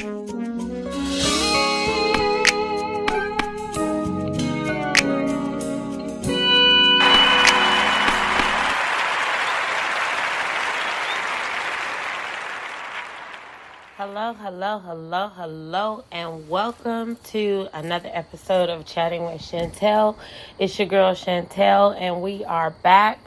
Hello, and welcome to another episode of Chatting with Chantel. It's your girl Chantel, and we are back.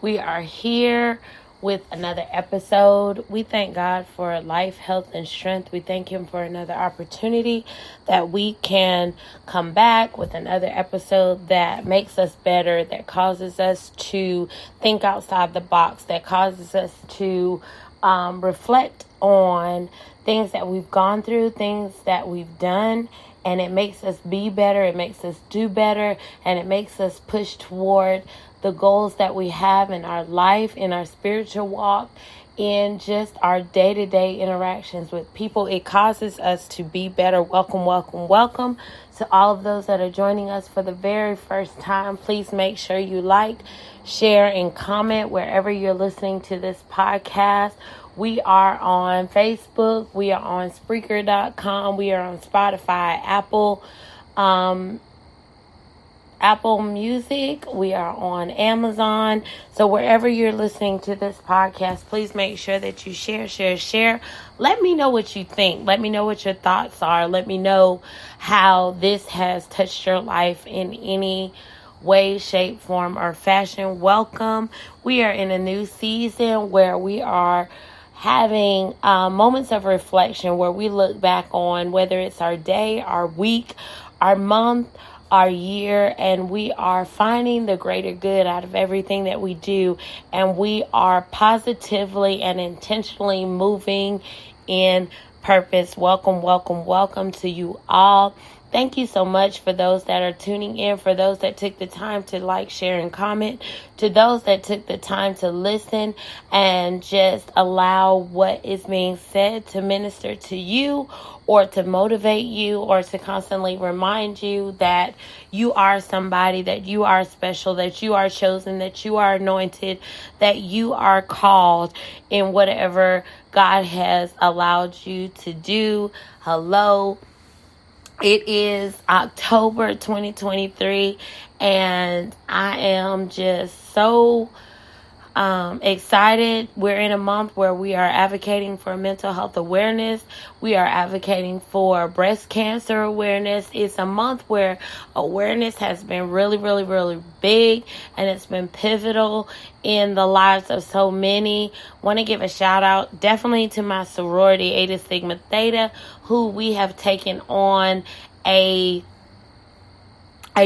We are here with another episode. We thank God for life, health, and strength. We thank Him for another opportunity that we can come back with another episode that makes us better, that causes us to think outside the box, that causes us to reflect on things that we've gone through, things that we've done, and it makes us be better, it makes us do better, and it makes us push toward the goals that we have in our life, in our spiritual walk, in just our day-to-day interactions with people. It causes us to be better. Welcome to all of those that are joining us for the very first time. Please make sure you like, share, and comment wherever you're listening to this podcast. We are on Facebook. We are on Spreaker.com. We are on Spotify, Apple Music. We are on Amazon. So wherever you're listening to this podcast, please make sure that you share. Let me know what you think. Let me know what your thoughts are. Let me know how this has touched your life in any way, shape, form, or fashion. Welcome. We are in a new season where we are having moments of reflection where we look back on whether it's our day, our week, our month, our year, and we are finding the greater good out of everything that we do, and we are positively and intentionally moving in purpose. Welcome to you all. Thank you so much for those that are tuning in, for those that took the time to like, share, and comment, to those that took the time to listen and just allow what is being said to minister to you or to motivate you or to constantly remind you that you are somebody, that you are special, that you are chosen, that you are anointed, that you are called in whatever God has allowed you to do. Hello. It is October 2023, and I am just so excited. We're in a month where we are advocating for mental health awareness. We are advocating for breast cancer awareness. It's a month where awareness has been really big, and it's been pivotal in the lives of so many. Want to give a shout out definitely to my sorority, Eta Sigma Theta, who we have taken on a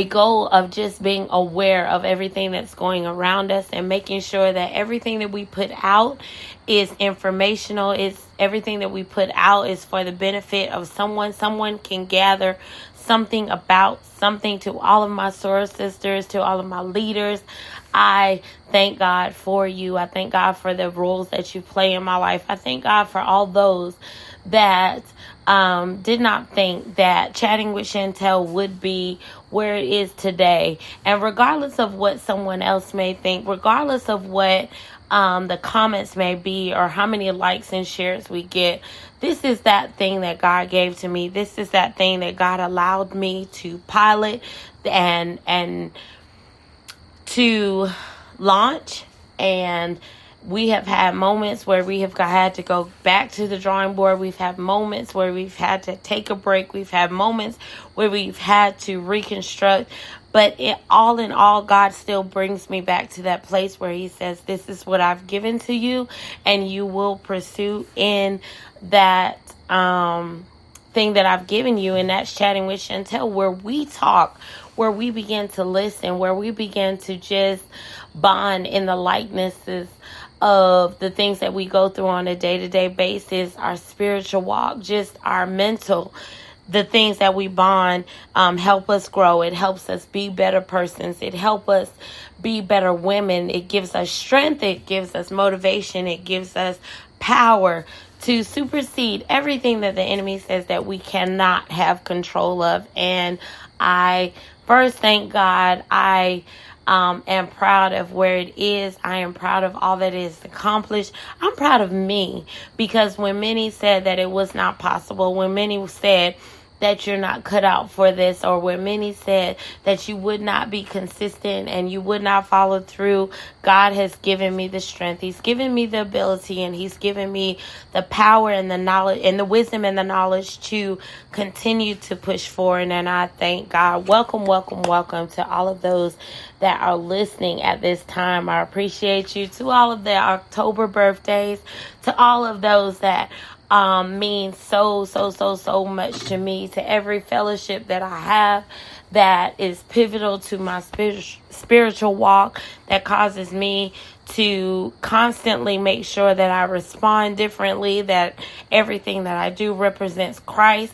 goal of just being aware of everything that's going around us and making sure that everything that we put out is informational. It's everything that we put out is for the benefit of someone. Someone can gather something about something. To all of my soror sisters, to all of my leaders, I thank God for you. I thank God for the roles that you play in my life. I thank God for all those that did not think that Chatting with Chantel would be where it is today. And regardless of what someone else may think, regardless of what the comments may be or how many likes and shares we get, this is that thing that God gave to me. This is that thing that God allowed me to pilot and to launch. And we have had moments where we have had to go back to the drawing board. We've had moments where we've had to take a break. We've had moments where we've had to reconstruct. But all in all, God still brings me back to that place where He says, this is what I've given to you, and you will pursue in that thing that I've given you. And that's Chatting with Chantel, where we talk, where we begin to listen, where we begin to just bond in the likenesses of the things that we go through on a day-to-day basis, our spiritual walk, just our mental. The things that we bond help us grow. It helps us be better persons. It helps us be better women. It gives us strength. It gives us motivation. It gives us power to supersede everything that the enemy says that we cannot have control of. And I first thank God. I am proud of where it is. I am proud of all that is accomplished. I'm proud of me, because when many said that it was not possible, when many said that you're not cut out for this, or when many said that you would not be consistent and you would not follow through, God has given me the strength. He's given me the ability, and He's given me the power and the knowledge and the wisdom and the knowledge to continue to push forward. And I thank God. Welcome, welcome, welcome to all of those that are listening at this time. I appreciate you. To all of the October birthdays, to all of those that means so much to me, to every fellowship that I have that is pivotal to my spiritual walk, that causes me to constantly make sure that I respond differently, that everything that I do represents Christ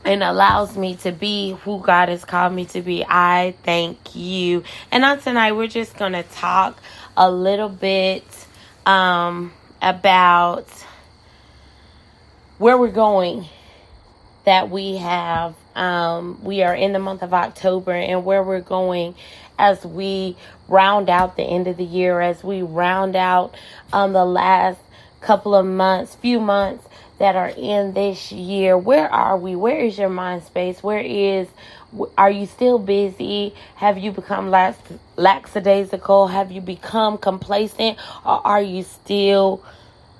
and allows me to be who God has called me to be. I thank you. And on tonight, we're just going to talk a little bit about where we're going, that we are in the month of October, and where we're going as we round out the end of the year, as we round out the last few months that are in this year. Where are we? Where is your mind space? Are you still busy? Have you become lackadaisical? Have you become complacent? Or are you still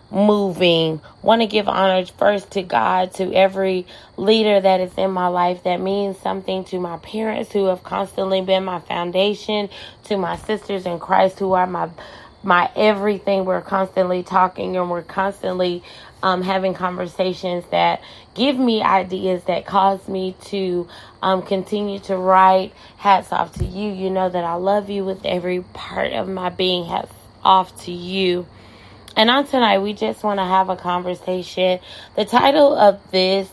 moving? Want to give honor first to God, to every leader that is in my life that means something, to my parents who have constantly been my foundation, to my sisters in Christ who are my everything. We're constantly talking, and we're constantly having conversations that give me ideas, that cause me to continue to write. Hats off to you. You know that I love you with every part of my being. Hats off to you. And on tonight, we just want to have a conversation. The title of this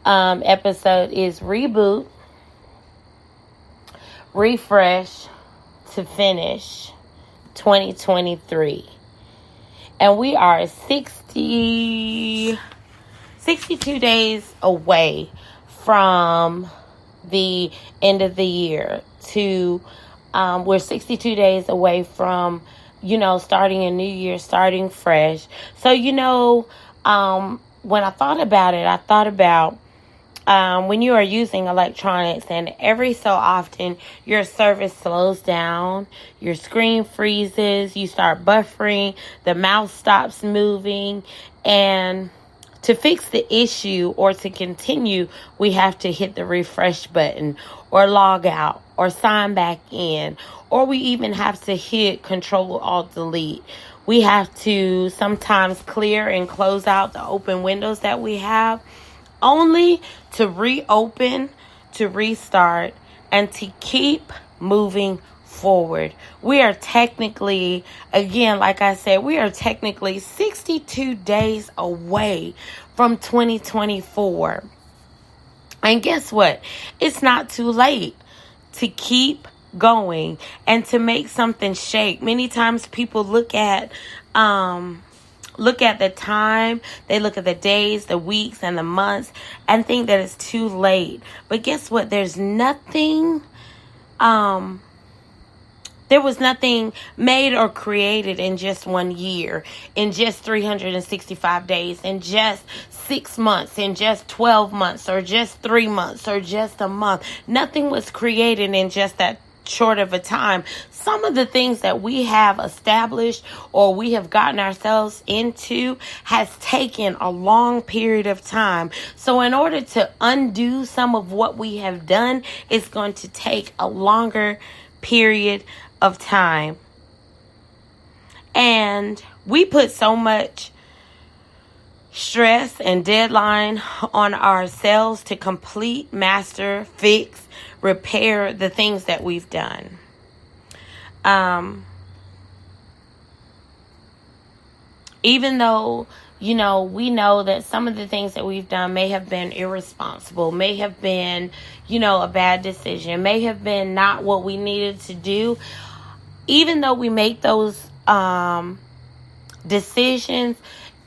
episode is Reboot, Refresh to Finish 2023. And we are 62 days away from the end of the year. We're 62 days away from starting a new year, starting fresh. So, when I thought about when you are using electronics, and every so often your service slows down, your screen freezes, you start buffering, the mouse stops moving, and to fix the issue or to continue, we have to hit the refresh button or log out or sign back in, or we even have to hit Control-Alt-Delete. We have to sometimes clear and close out the open windows that we have, only to reopen, to restart, and to keep moving forward. We are technically, again, like I said, we are technically 62 days away from 2024. And guess what? It's not too late to keep going and to make something shake. Many times people look at the time, they look at the days, the weeks, and the months, and think that it's too late. But guess what? There was nothing made or created in just 1 year, in just 365 days, in just 6 months, in just 12 months, or just 3 months, or just a month. Nothing was created in just that short of a time. Some of the things that we have established or we have gotten ourselves into has taken a long period of time. So in order to undo some of what we have done, it's going to take a longer period of time. And we put so much stress and deadline on ourselves to complete, master, fix, repair the things that we've done. Even though, we know that some of the things that we've done may have been irresponsible, may have been, a bad decision, may have been not what we needed to do. Even though we make those decisions,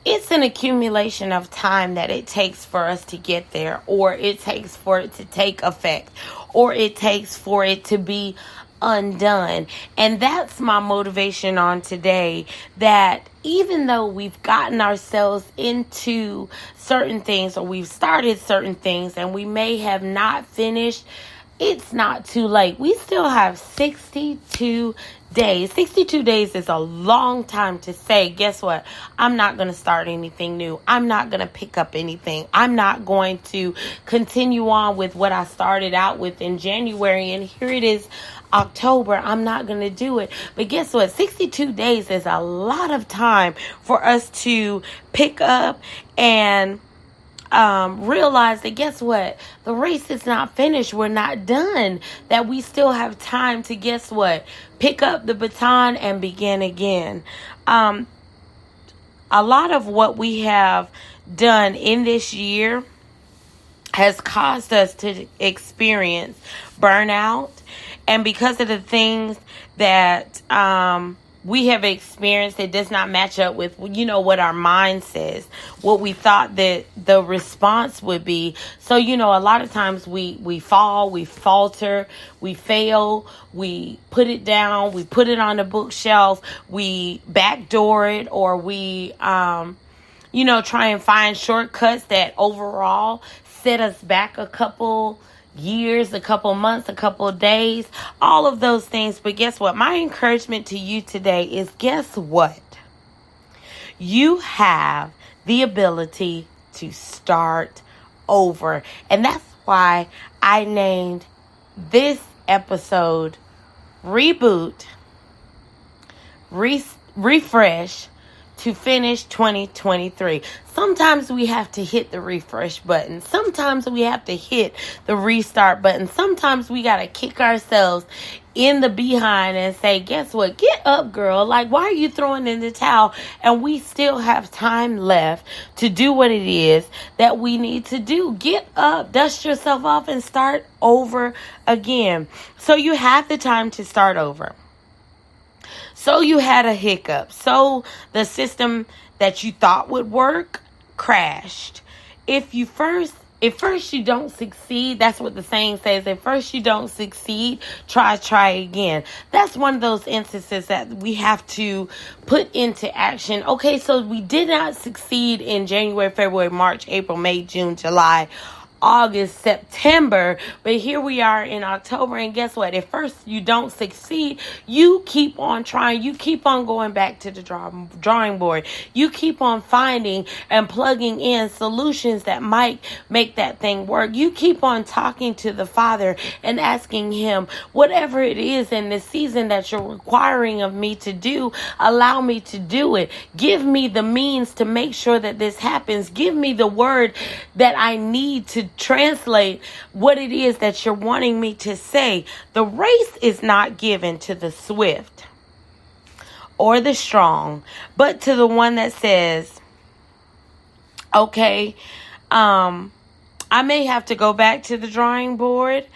it's an accumulation of time that it takes for us to get there, or it takes for it to take effect, or it takes for it to be undone. And that's my motivation on today, that even though we've gotten ourselves into certain things, or we've started certain things and we may have not finished, it's not too late. We still have 62 days. 62 days is a long time to say, guess what? I'm not going to start anything new. I'm not going to pick up anything. I'm not going to continue on with what I started out with in January. And here it is, October. I'm not going to do it. But guess what? 62 days is a lot of time for us to pick up and realize that, guess what? The race is not finished. We're not done. That we still have time to, guess what? Pick up the baton and begin again. A lot of what we have done in this year has caused us to experience burnout. And because of the things that we have experienced, it does not match up with, what our mind says, what we thought that the response would be. So, a lot of times we fall, we falter, we fail, we put it down, we put it on the bookshelf, we backdoor it, or we, try and find shortcuts that overall set us back a couple years, a couple months, a couple days, all of those things. But guess what? My encouragement to you today is, guess what? You have the ability to start over. And that's why I named this episode Reboot, Refresh, to finish 2023. Sometimes we have to hit the refresh button. Sometimes we have to hit the restart button. Sometimes we got to kick ourselves in the behind and say, guess what? Get up, girl. Like, why are you throwing in the towel? And we still have time left to do what it is that we need to do. Get up, dust yourself off, and start over again. So you have the time to start over. So you had a hiccup. So the system that you thought would work crashed. If first you don't succeed, that's what the saying says. If first you don't succeed, try again. That's one of those instances that we have to put into action. Okay, so we did not succeed in January, February, March, April, May, June, July, August, September, but here we are in October, and guess what? If first you don't succeed, you keep on trying, you keep on going back to the drawing board, you keep on finding and plugging in solutions that might make that thing work. You keep on talking to the Father and asking Him, whatever it is in this season that you're requiring of me to do, allow me to do it. Give me the means to make sure that this happens. Give me the word that I need to translate what it is that you're wanting me to say. The race is not given to the swift or the strong, but to the one that says, okay, I may have to go back to the drawing board.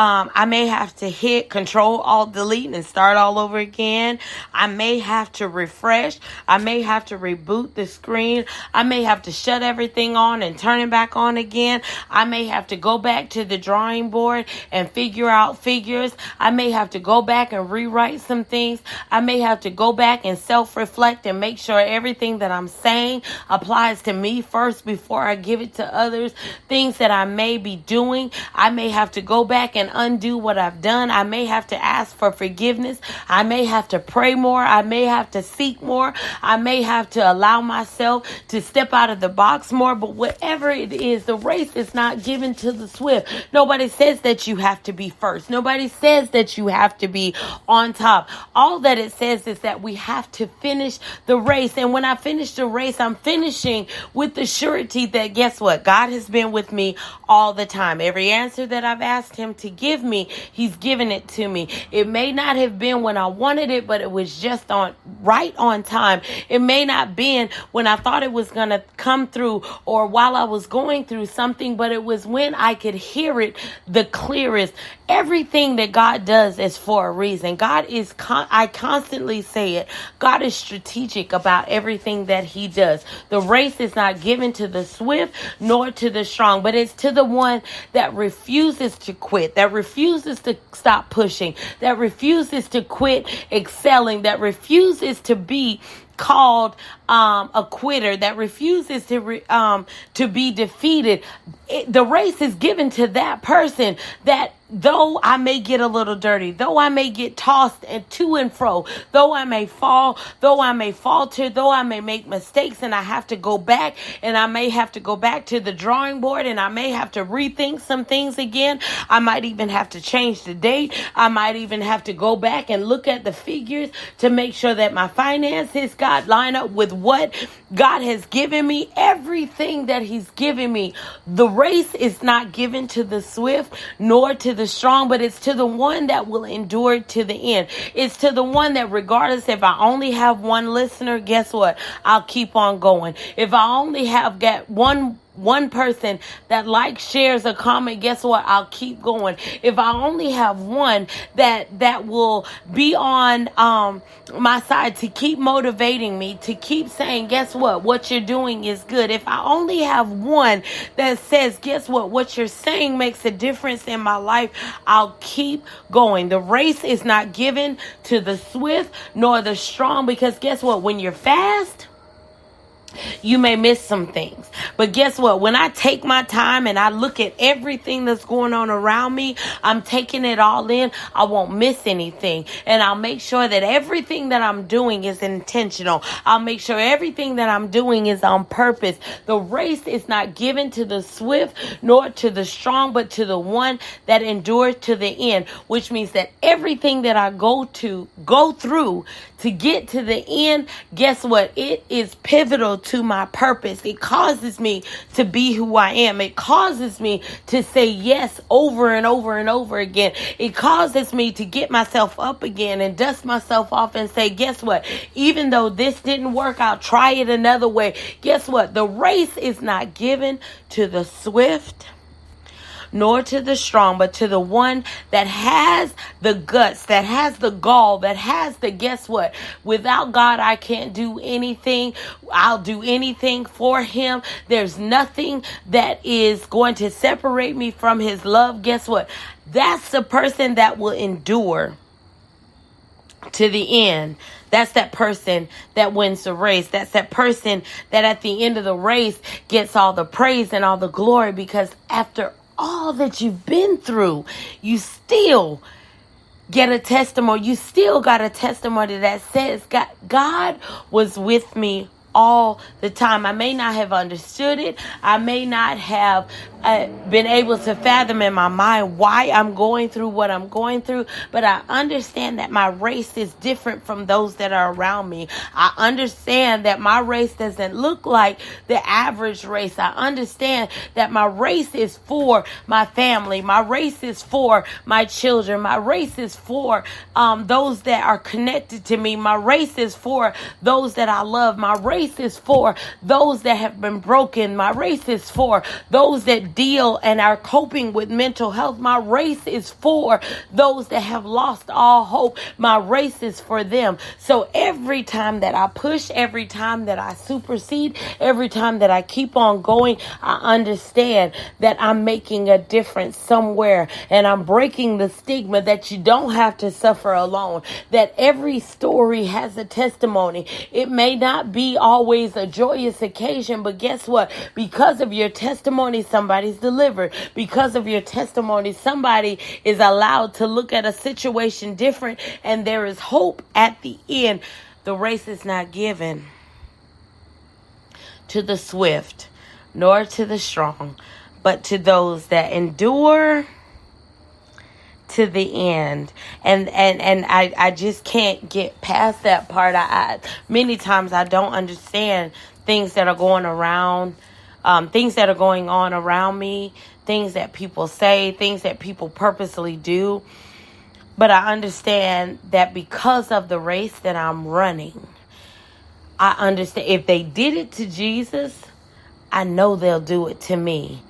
I may have to hit Control Alt Delete and start all over again. I may have to refresh. I may have to reboot the screen. I may have to shut everything on and turn it back on again. I may have to go back to the drawing board and figure out figures. I may have to go back and rewrite some things. I may have to go back and self-reflect and make sure everything that I'm saying applies to me first before I give it to others. Things that I may be doing, I may have to go back and undo what I've done. I may have to ask for forgiveness. I may have to pray more. I may have to seek more. I may have to allow myself to step out of the box more. But whatever it is, the race is not given to the swift. Nobody says that you have to be first. Nobody says that you have to be on top. All that it says is that we have to finish the race. And when I finish the race, I'm finishing with the surety that, guess what? God has been with me all the time. Every answer that I've asked Him to give me, He's given it to me. It may not have been when I wanted it, but it was just right on time. It may not been when I thought it was going to come through or while I was going through something, but it was when I could hear it the clearest. Everything that God does is for a reason. God is, I constantly say it, God is strategic about everything that he does. The race is not given to the swift nor to the strong, but it's to the one that refuses to quit, that refuses to stop pushing, that refuses to quit excelling, that refuses to be called a quitter, that refuses to be defeated. The race is given to that person that though I may get a little dirty, though I may get tossed and to and fro, though I may fall, though I may falter, though I may make mistakes and I have to go back and I may have to go back to the drawing board and I may have to rethink some things again. I might even have to change the date. I might even have to go back and look at the figures to make sure that my finances, God, line up with what God has given me, everything that he's given me. The race is not given to the swift nor to the strong, but it's to the one that will endure to the end. It's to the one that regardless if I only have one listener, guess what? I'll keep on going. If I only have got one person that likes, shares, or comment, guess what? I'll keep going. If I only have one that will be on my side to keep motivating me, to keep saying, guess what you're doing is good. If I only have one that says, guess what you're saying makes a difference in my life, I'll keep going. The race is not given to the swift nor the strong, because guess what? When you're fast, you may miss some things. But guess what? When I take my time and I look at everything that's going on around me, I'm taking it all in. I won't miss anything. And I'll make sure that everything that I'm doing is intentional. I'll make sure everything that I'm doing is on purpose. The race is not given to the swift nor to the strong, but to the one that endures to the end, which means that everything that I go through to get to the end, guess what? It is pivotal to my purpose. It causes me to be who I am. It causes me to say yes over and over and over again. It causes me to get myself up again and dust myself off and say, guess what? Even though this didn't work, I'll try it another way. Guess what? The race is not given to the swift nor to the strong, but to the one that has the guts, that has the gall, that has the, guess what? Without God, I can't do anything. I'll do anything for him. There's nothing that is going to separate me from his love. Guess what? That's the person that will endure to the end. That's that person that wins the race. That's that person that at the end of the race gets all the praise and all the glory, because after all that you've been through, you still get a testimony. You still got a testimony that says God was with me all the time. I may not have understood it. I may not have been able to fathom in my mind why I'm going through what I'm going through, but I understand that my race is different from those that are around me. I understand that my race doesn't look like the average race. I understand that my race is for my family. My race is for my children. My race is for those that are connected to me. My race is for those that I love. My race is for those that have been broken. My race is for those that deal and are coping with mental health. My race is for those that have lost all hope. My race is for them. So every time that I push, every time that I supersede, every time that I keep on going, I understand that I'm making a difference somewhere, and I'm breaking the stigma that you don't have to suffer alone, that every story has a testimony. It may not be always a joyous occasion, but guess what? Because of your testimony, somebody's delivered. Because of your testimony, somebody is allowed to look at a situation different, and there is hope at the end. The race is not given to the swift nor to the strong, but to those that endure to the end. And I just can't get past that part. Many times I don't understand things that are going around, things that are going on around me, things that people say, things that people purposely do. But I understand that because of the race that I'm running, I understand if they did it to Jesus, I know they'll do it to me.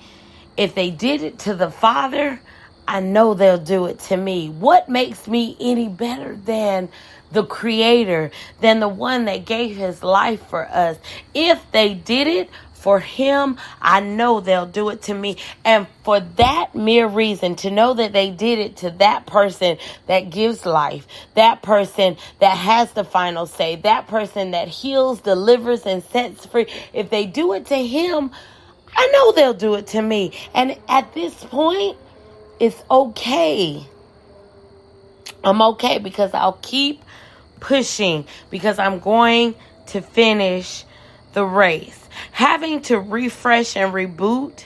If they did it to the Father, I know they'll do it to me. What makes me any better than the Creator, than the one that gave his life for us? If they did it for him, I know they'll do it to me. And for that mere reason, to know that they did it to that person that gives life, that person that has the final say, that person that heals, delivers, and sets free, if they do it to him, I know they'll do it to me. And at this point, it's okay. I'm okay because I'll keep pushing, because I'm going to finish the race. Having to refresh and reboot,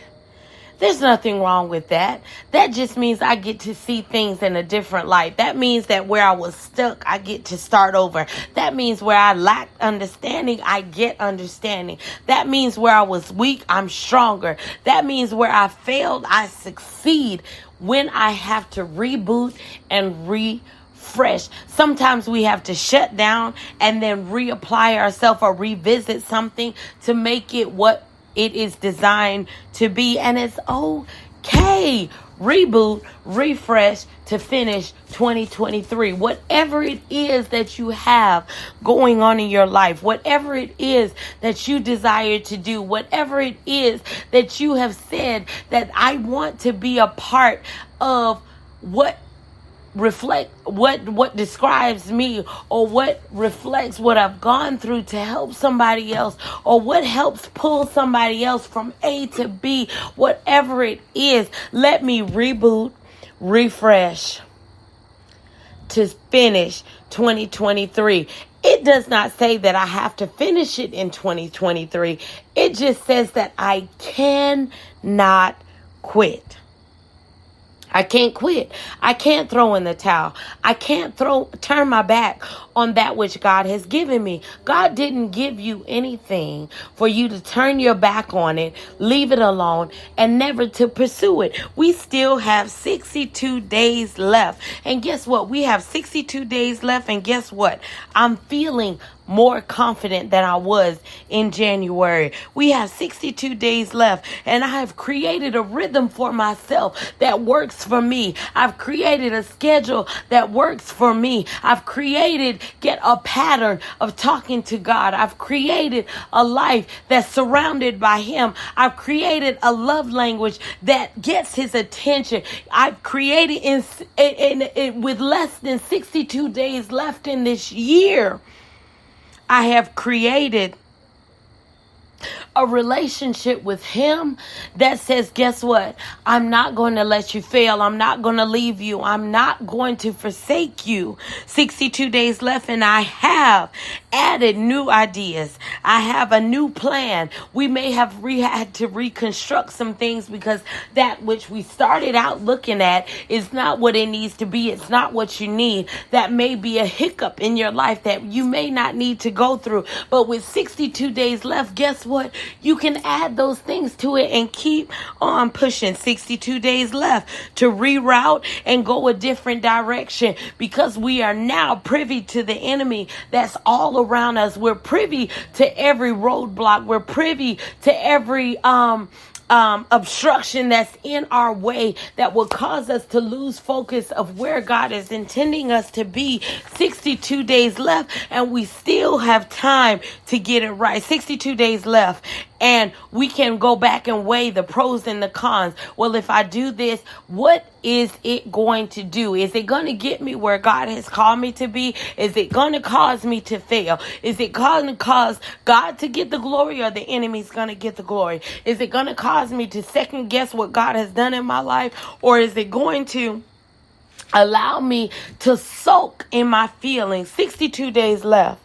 there's nothing wrong with that. That just means I get to see things in a different light. That means that where I was stuck, I get to start over. That means where I lacked understanding, I get understanding. That means where I was weak, I'm stronger. That means where I failed, I succeed. When I have to reboot and refresh. Sometimes we have to shut down and then reapply ourselves or revisit something to make it what it is designed to be. And it's okay. Reboot, refresh to finish 2023. Whatever it is that you have going on in your life, whatever it is that you desire to do, whatever it is that you have said that I want to be a part of, what describes me, or what reflects what I've gone through to help somebody else, or what helps pull somebody else from A to B, whatever it is, let me reboot, refresh to finish 2023. It does not say that I have to finish it in 2023. It just says that I cannot quit. I can't quit. I can't throw in the towel. I can't turn my back on that which God has given me. God didn't give you anything for you to turn your back on it, leave it alone, and never to pursue it. We still have 62 days left. And guess what? We have 62 days left. And guess what? I'm feeling more confident than I was in January. We have 62 days left, and I have created a rhythm for myself that works for me. I've created a schedule that works for me. I've created a pattern of talking to God. I've created a life that's surrounded by him. I've created a love language that gets his attention. I've created with less than 62 days left in this year, I have created a relationship with him that says, guess what? I'm not going to let you fail. I'm not going to leave you. I'm not going to forsake you. 62 days left, and I have added new ideas. I have a new plan. We may have had to reconstruct some things because that which we started out looking at is not what it needs to be. It's not what you need. That may be a hiccup in your life that you may not need to go through. But with 62 days left, guess what? You can add those things to it and keep on pushing. 62 days left to reroute and go a different direction, because we are now privy to the enemy that's all around us. We're privy to every roadblock. We're privy to every obstruction that's in our way that will cause us to lose focus of where God is intending us to be. 62 days left, and we still have time to get it right. 62 days left, and we can go back and weigh the pros and the cons. Well, if I do this, what is it going to do? Is it going to get me where God has called me to be? Is it going to cause me to fail? Is it going to cause God to get the glory, or the enemy's going to get the glory? Is it going to cause me to second guess what God has done in my life? Or is it going to allow me to soak in my feelings? 62 days left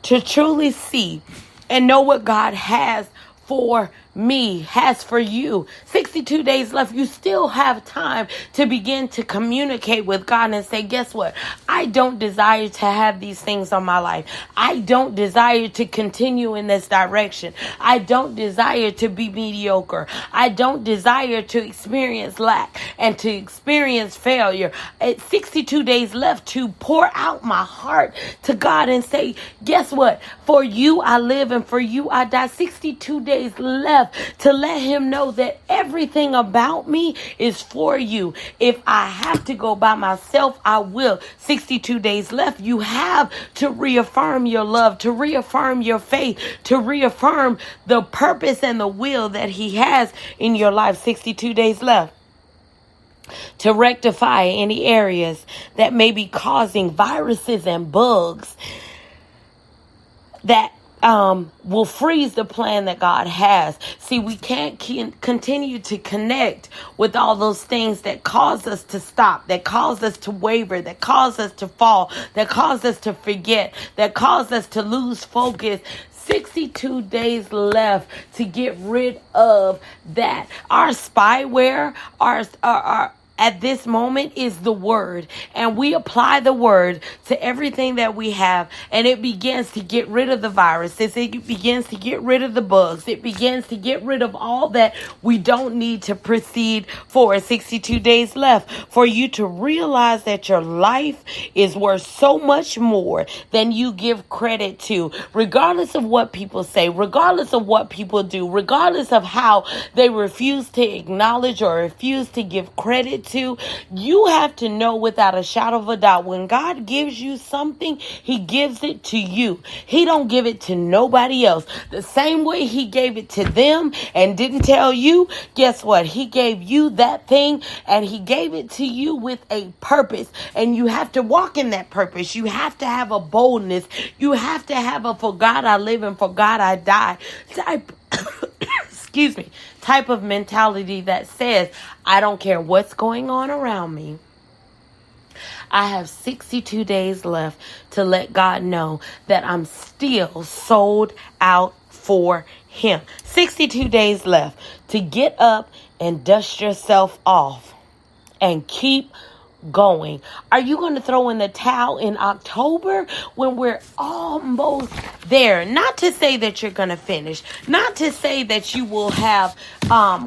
to truly see and know what God has for me has for you. 62 days left. You still have time to begin to communicate with God and say, guess what? I don't desire to have these things on my life. I don't desire to continue in this direction. I don't desire to be mediocre. I don't desire to experience lack and to experience failure. It's 62 days left to pour out my heart to God and say, guess what? For you I live and for you I die. 62 days left to let him know that everything about me is for you. If I have to go by myself, I will. 62 days left. You have to reaffirm your love, to reaffirm your faith, to reaffirm the purpose and the will that he has in your life. 62 days left to rectify any areas that may be causing viruses and bugs that will freeze the plan that God has. See, we can't continue to connect with all those things that cause us to stop, that cause us to waver, that cause us to fall, that cause us to forget, that cause us to lose focus. 62 days left to get rid of that. Our spyware, our at this moment is the word, and we apply the word to everything that we have, and it begins to get rid of the viruses. It begins to get rid of the bugs. It begins to get rid of all that we don't need to proceed for. 62 days left for you to realize that your life is worth so much more than you give credit to, regardless of what people say, regardless of what people do, regardless of how they refuse to acknowledge or refuse to give credit to. You have to know without a shadow of a doubt, when God gives you something, he gives it to you. He don't give it to nobody else. The same way he gave it to them and didn't tell you, guess what? He gave you that thing, and he gave it to you with a purpose, and you have to walk in that purpose. You have to have a boldness. You have to have a for God I live and for God I die type type of mentality that says, I don't care what's going on around me. I have 62 days left to let God know that I'm still sold out for him. 62 days left to get up and dust yourself off and keep going. Are you going to throw in the towel in October when we're almost there? Not to say that you're going to finish, not to say that you will have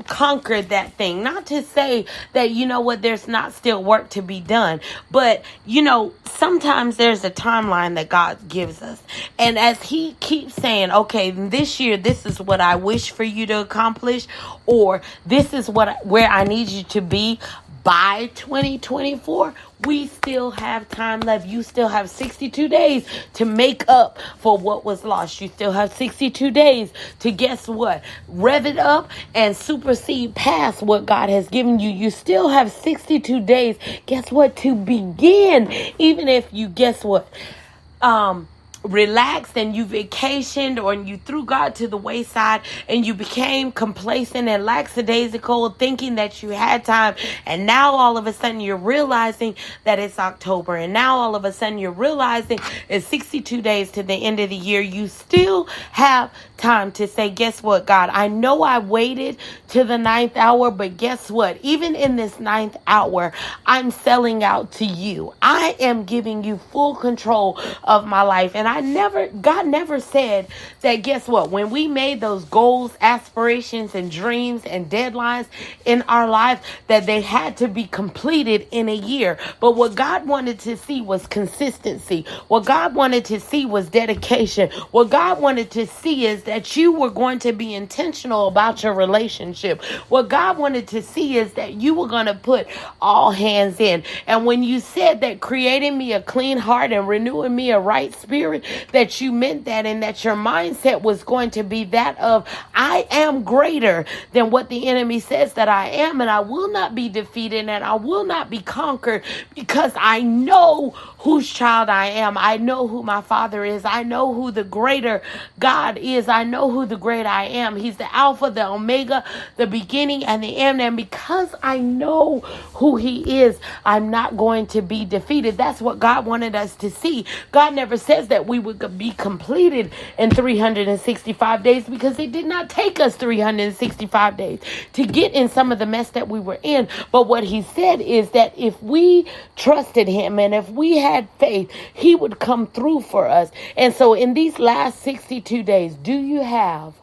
conquered that thing, not to say that, you know what, there's not still work to be done, but you know, sometimes there's a timeline that God gives us, and as he keeps saying, okay, this year this is what I wish for you to accomplish, or this is where I need you to be by 2024, we still have time left. You still have 62 days to make up for what was lost. You still have 62 days to, guess what, rev it up and supersede past what God has given you. You still have 62 days, guess what, to begin. Even if you, guess what, relaxed and you vacationed, or you threw God to the wayside and you became complacent and lackadaisical, thinking that you had time, and now all of a sudden you're realizing that it's October, and now all of a sudden you're realizing it's 62 days to the end of the year. You still have time to say, guess what, God, I know I waited to the 9th hour, but guess what, even in this 9th hour, I'm selling out to you. I am giving you full control of my life. And God never said that, guess what, when we made those goals, aspirations, and dreams and deadlines in our life, that they had to be completed in a year. But what God wanted to see was consistency. What God wanted to see was dedication. What God wanted to see is that you were going to be intentional about your relationship. What God wanted to see is that you were going to put all hands in. And when you said that, creating me a clean heart and renewing me a right spirit, that you meant that, and that your mindset was going to be that of, I am greater than what the enemy says that I am, and I will not be defeated, and I will not be conquered, because I know whose child I am. I know who my Father is. I know who the greater God is. I know who the great I am. He's the Alpha, the Omega, the beginning and the end. And because I know who he is, I'm not going to be defeated. That's what God wanted us to see. God never says that we would be completed in 365 days, because it did not take us 365 days to get in some of the mess that we were in. But what he said is that if we trusted him and if we had faith, he would come through for us. And so in these last 62 days, do you have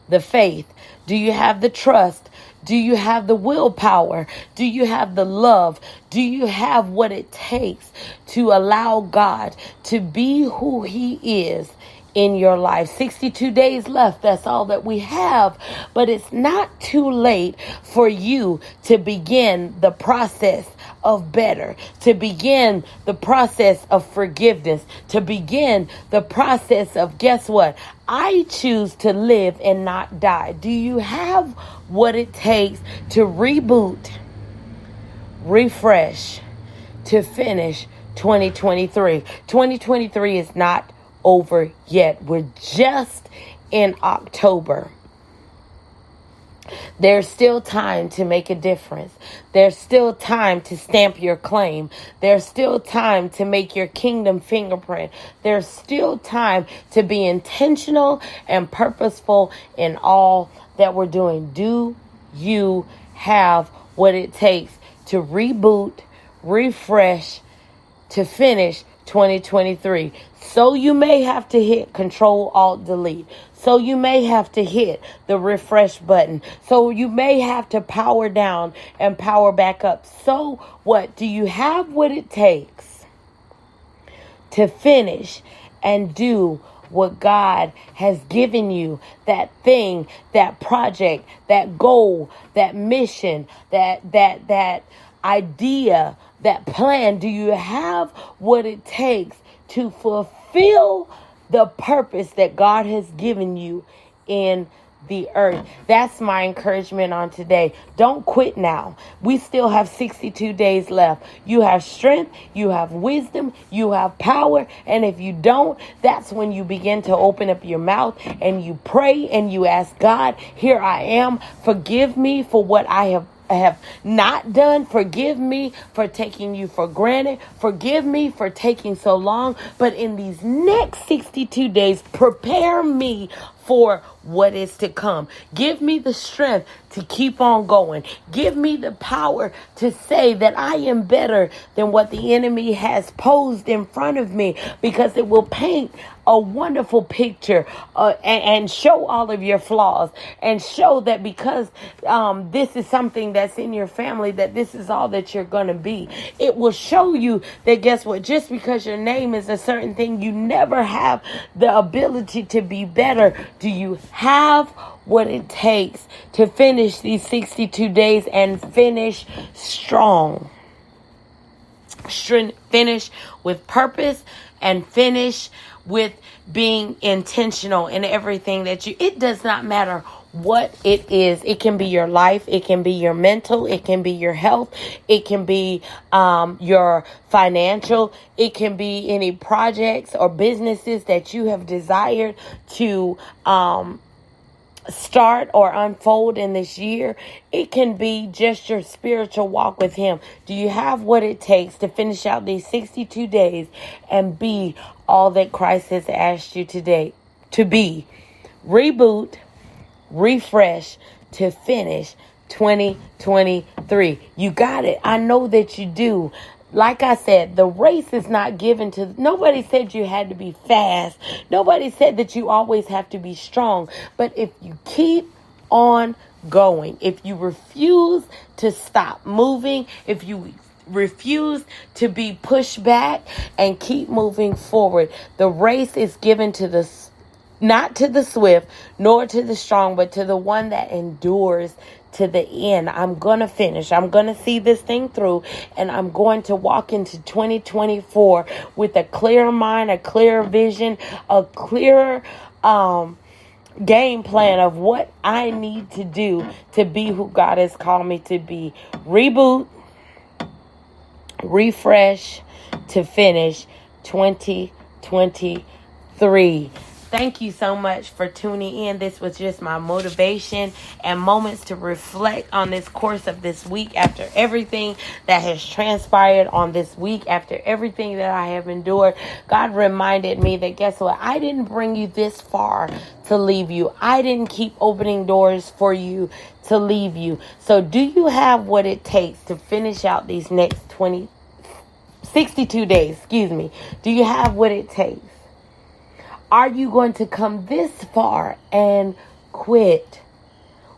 the faith? Do you have the trust? Do you have the willpower? Do you have the love? Do you have what it takes to allow God to be who he is in your life? 62 days left. That's all that we have. But it's not too late for you to begin the process of better, to begin the process of forgiveness, to begin the process of, guess what? I choose to live and not die. Do you have what it takes to reboot, refresh, to finish 2023? 2023 is not over yet. We're just in October. There's still time to make a difference. There's still time to stamp your claim. There's still time to make your kingdom fingerprint. There's still time to be intentional and purposeful in all that we're doing. Do you have what it takes to reboot, refresh, to finish 2023? So you may have to hit Control Alt Delete. So you may have to hit the refresh button. So you may have to power down and power back up. So what? Do you have what it takes to finish and do what God has given you? That thing, that project, that goal, that mission, that idea, that plan. Do you have what it takes to fulfill the purpose that God has given you in the earth? That's my encouragement on today. Don't quit now. We still have 62 days left. You have strength, you have wisdom, you have power. And if you don't, that's when you begin to open up your mouth and you pray and you ask God, here I am. Forgive me for what I have not done. Forgive me for taking you for granted. Forgive me for taking so long. But in these next 62 days, prepare me for what is to come. Give me the strength to keep on going. Give me the power to say that I am better than what the enemy has posed in front of me, because it will paint a wonderful picture and show all of your flaws, and show that because this is something that's in your family, that this is all that you're going to be. It will show you that, guess what? Just because your name is a certain thing, you never have the ability to be better. Do you have what it takes to finish these 62 days and finish strong? Finish with purpose and finish with being intentional in everything that you, it does not matter what it is. It can be your life. It can be your mental. It can be your health. It can be your financial. It can be any projects or businesses that you have desired to start or unfold in this year. It can be just your spiritual walk with him. Do you have what it takes to finish out these 62 days and be all that Christ has asked you today to be? Reboot, refresh, to finish 2023. You got it. I know that you do. Like I said, the race is not given to, nobody said you had to be fast. Nobody said that you always have to be strong. But if you keep on going, if you refuse to stop moving, if you refuse to be pushed back and keep moving forward, the race is given to the, not to the swift, nor to the strong, but to the one that endures to the end. I'm going to finish. I'm going to see this thing through, and I'm going to walk into 2024 with a clear mind, a clear vision, a clearer game plan of what I need to do to be who God has called me to be. Reboot, refresh, to finish 2023. Thank you so much for tuning in. This was just my motivation and moments to reflect on this course of this week after everything that has transpired on this week, after everything that I have endured. God reminded me that, guess what? I didn't bring you this far to leave you. I didn't keep opening doors for you to leave you. So do you have what it takes to finish out these next 62 days? Do you have what it takes? Are you going to come this far and quit?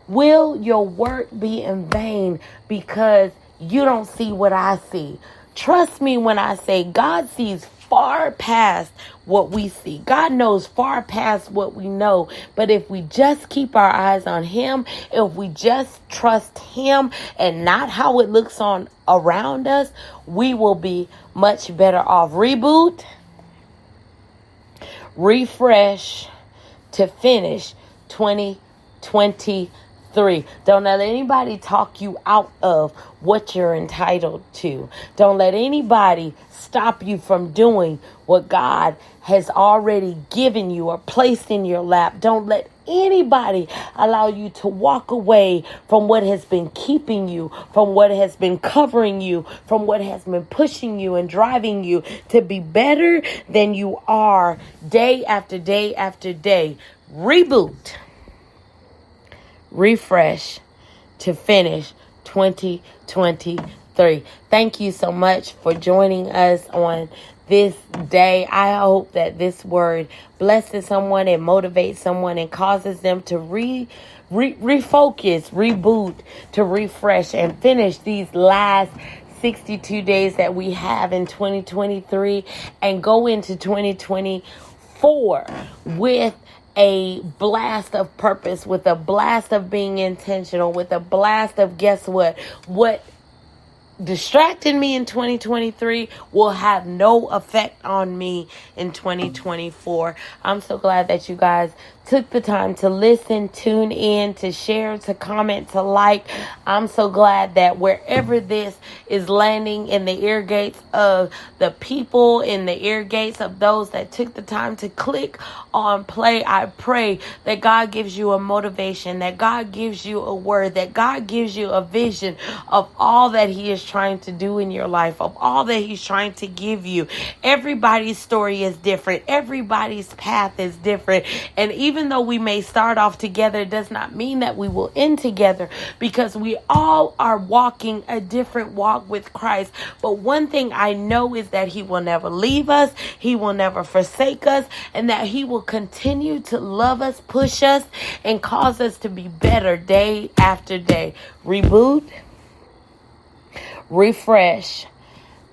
Will your work be in vain because you don't see what I see? Trust me when I say God sees far past what we see. God knows far past what we know. But if we just keep our eyes on Him, if we just trust Him and not how it looks on around us, we will be much better off. Reboot, refresh to finish 2023. Don't let anybody talk you out of what you're entitled to. Don't let anybody stop you from doing what God has already given you or placed in your lap. Don't let anybody allow you to walk away from what has been keeping you, from what has been covering you, from what has been pushing you and driving you to be better than you are day after day after day. Reboot, refresh to finish 2023. Thank you so much for joining us on this day. I hope that this word blesses someone and motivates someone and causes them to refocus, reboot, to refresh and finish these last 62 days that we have in 2023 and go into 2024 with a blast of purpose, with a blast of being intentional, with a blast of, guess what distracted me in 2023 will have no effect on me in 2024. I'm so glad that you guys took the time to listen, tune in, to share, to comment, to like. I'm so glad that wherever this is landing in the ear gates of the people, in the ear gates of those that took the time to click on play, I pray that God gives you a motivation, that God gives you a word, that God gives you a vision of all that He is trying to do in your life, of all that He's trying to give you. Everybody's story is different. Everybody's path is different. And even though we may start off together, it does not mean that we will end together, because we all are walking a different walk with Christ. But one thing I know is that He will never leave us. He will never forsake us, and that He will continue to love us, push us, and cause us to be better day after day. Reboot, refresh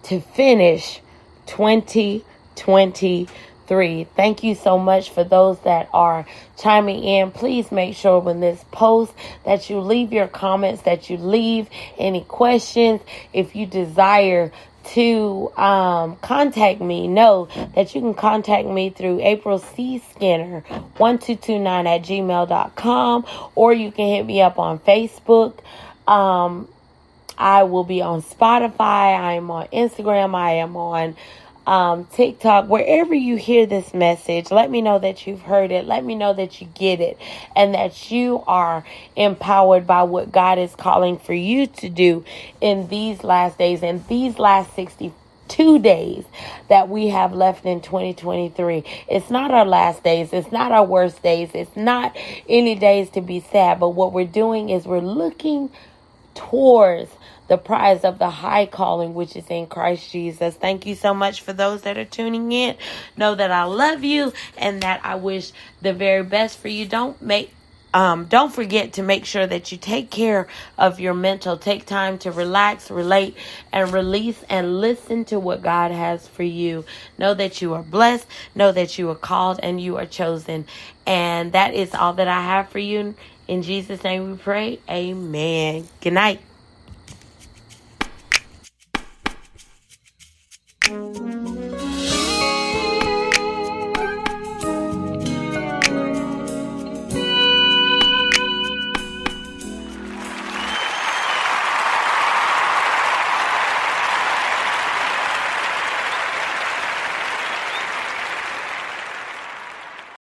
to finish 2023. Thank you so much for those that are chiming in. Please make sure when this post that you leave your comments, that you leave any questions. If you desire to contact me, know that you can contact me through April C. Skinner 1229@gmail.com, or you can hit me up on Facebook. I will be on Spotify. I am on Instagram. I am on TikTok. Wherever you hear this message, let me know that you've heard it. Let me know that you get it, and that you are empowered by what God is calling for you to do in these last days, and these last 62 days that we have left in 2023. It's not our last days. It's not our worst days. It's not any days to be sad. But what we're doing is we're looking towards the prize of the high calling, which is in Christ Jesus. Thank you so much for those that are tuning in. Know that I love you and that I wish the very best for you. Don't forget to make sure that you take care of your mental. Take time to relax, relate, and release, and listen to what God has for you. Know that you are blessed. Know that you are called and you are chosen. And that is all that I have for you. In Jesus' name we pray. Amen. Good night.